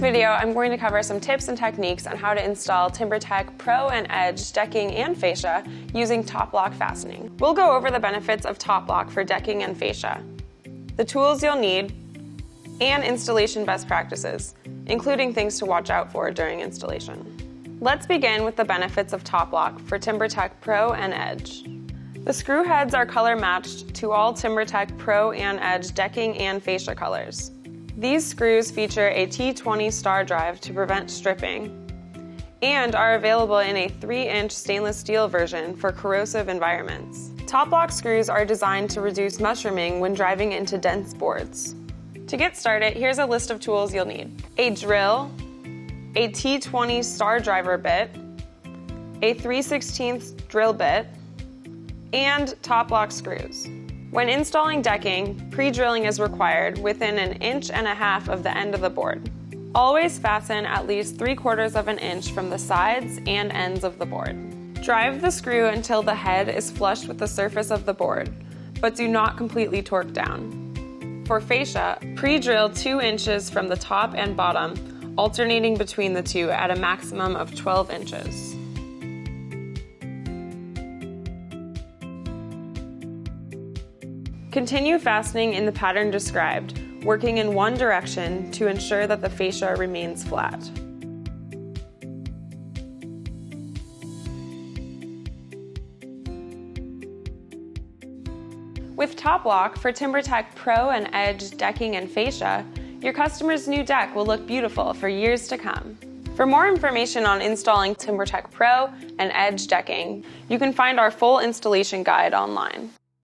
video, I'm going to cover some tips and techniques on how to install TimberTech Pro and Edge decking and fascia using TOPLoc fastening. We'll go over the benefits of TOPLoc for decking and fascia, the tools you'll need, and installation best practices, including things to watch out for during installation. Let's begin with the benefits of TOPLoc for TimberTech Pro and Edge. The screw heads are color matched to all TimberTech Pro and Edge decking and fascia colors. These screws feature a T20 star drive to prevent stripping and are available in a 3-inch stainless steel version for corrosive environments. TOPLoc screws are designed to reduce mushrooming when driving into dense boards. To get started, here's a list of tools you'll need: a drill, a T20 star driver bit, a 3/16 drill bit, and TOPLoc screws. When installing decking, pre-drilling is required within 1.5 inches of the end of the board. Always fasten at least 3/4 of an inch from the sides and ends of the board. Drive the screw until the head is flush with the surface of the board, but do not completely torque down. For fascia, pre-drill 2 inches from the top and bottom, alternating between the two at a maximum of 12 inches. Continue fastening in the pattern described, working in one direction to ensure that the fascia remains flat. With TOPLoc for TimberTech Pro and Edge decking and fascia, your customer's new deck will look beautiful for years to come. For more information on installing TimberTech Pro and Edge decking, you can find our full installation guide online.